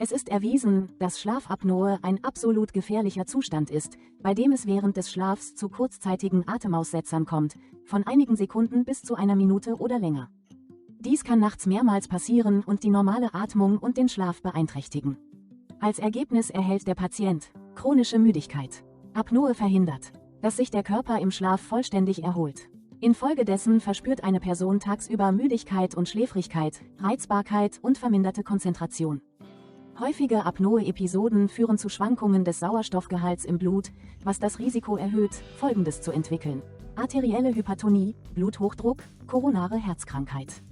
Es ist erwiesen, dass Schlafapnoe ein absolut gefährlicher Zustand ist, bei dem es während des Schlafs zu kurzzeitigen Atemaussetzern kommt, von einigen Sekunden bis zu einer Minute oder länger. Dies kann nachts mehrmals passieren und die normale Atmung und den Schlaf beeinträchtigen. Als Ergebnis erhält der Patient chronische Müdigkeit. Apnoe verhindert, dass sich der Körper im Schlaf vollständig erholt. Infolgedessen verspürt eine Person tagsüber Müdigkeit und Schläfrigkeit, Reizbarkeit und verminderte Konzentration. Häufige Apnoe-Episoden führen zu Schwankungen des Sauerstoffgehalts im Blut, was das Risiko erhöht, Folgendes zu entwickeln: arterielle Hypertonie, Bluthochdruck, koronare Herzkrankheit,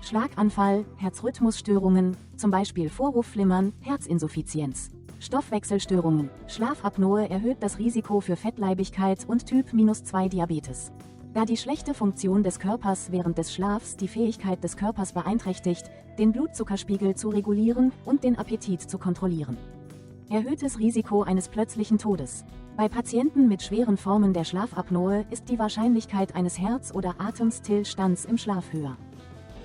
Schlaganfall, Herzrhythmusstörungen, zum Beispiel Vorhofflimmern, Herzinsuffizienz, Stoffwechselstörungen. Schlafapnoe erhöht das Risiko für Fettleibigkeit und Typ-2 Diabetes. Da die schlechte Funktion des Körpers während des Schlafs die Fähigkeit des Körpers beeinträchtigt, den Blutzuckerspiegel zu regulieren und den Appetit zu kontrollieren. Erhöhtes Risiko eines plötzlichen Todes. Bei Patienten mit schweren Formen der Schlafapnoe ist die Wahrscheinlichkeit eines Herz- oder Atemstillstands im Schlaf höher.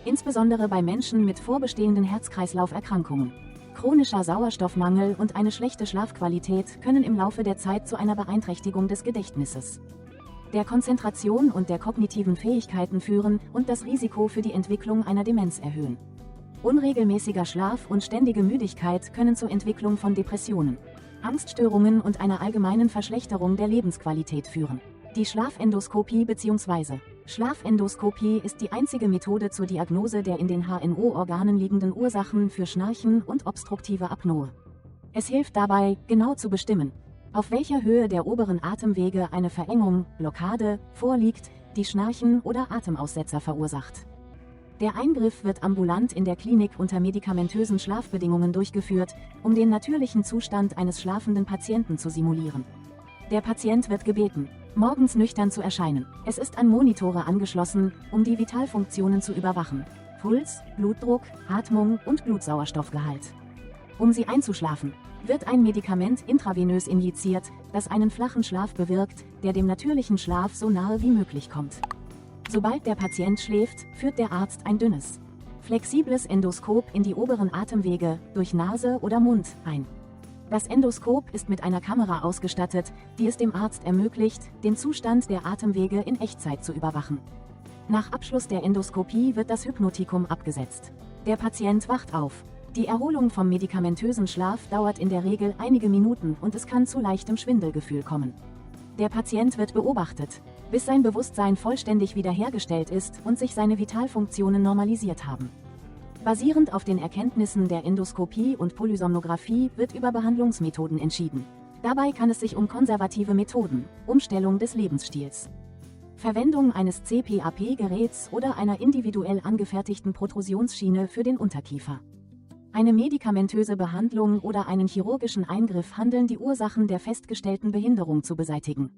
Insbesondere bei Menschen mit vorbestehenden Herz-Kreislauf-Erkrankungen. Chronischer Sauerstoffmangel und eine schlechte Schlafqualität können im Laufe der Zeit zu einer Beeinträchtigung des Gedächtnisses, der Konzentration und der kognitiven Fähigkeiten führen und das Risiko für die Entwicklung einer Demenz erhöhen. Unregelmäßiger Schlaf und ständige Müdigkeit können zur Entwicklung von Depressionen, Angststörungen und einer allgemeinen Verschlechterung der Lebensqualität führen. Die Schlafendoskopie bzw. Schlafendoskopie ist die einzige Methode zur Diagnose der in den HNO-Organen liegenden Ursachen für Schnarchen und obstruktive Apnoe. Es hilft dabei, genau zu bestimmen, auf welcher Höhe der oberen Atemwege eine Verengung, Blockade, vorliegt, die Schnarchen oder Atemaussetzer verursacht. Der Eingriff wird ambulant in der Klinik unter medikamentösen Schlafbedingungen durchgeführt, um den natürlichen Zustand eines schlafenden Patienten zu simulieren. Der Patient wird gebeten, morgens nüchtern zu erscheinen. Es ist an Monitore angeschlossen, um die Vitalfunktionen zu überwachen: Puls, Blutdruck, Atmung und Blutsauerstoffgehalt. Um sie einzuschlafen, wird ein Medikament intravenös injiziert, das einen flachen Schlaf bewirkt, der dem natürlichen Schlaf so nahe wie möglich kommt. Sobald der Patient schläft, führt der Arzt ein dünnes, flexibles Endoskop in die oberen Atemwege, durch Nase oder Mund, ein. Das Endoskop ist mit einer Kamera ausgestattet, die es dem Arzt ermöglicht, den Zustand der Atemwege in Echtzeit zu überwachen. Nach Abschluss der Endoskopie wird das Hypnotikum abgesetzt. Der Patient wacht auf. Die Erholung vom medikamentösen Schlaf dauert in der Regel einige Minuten und es kann zu leichtem Schwindelgefühl kommen. Der Patient wird beobachtet, bis sein Bewusstsein vollständig wiederhergestellt ist und sich seine Vitalfunktionen normalisiert haben. Basierend auf den Erkenntnissen der Endoskopie und Polysomnographie wird über Behandlungsmethoden entschieden. Dabei kann es sich um konservative Methoden, Umstellung des Lebensstils, Verwendung eines CPAP-Geräts oder einer individuell angefertigten Protrusionsschiene für den Unterkiefer, eine medikamentöse Behandlung oder einen chirurgischen Eingriff handeln, die Ursachen der festgestellten Behinderung zu beseitigen.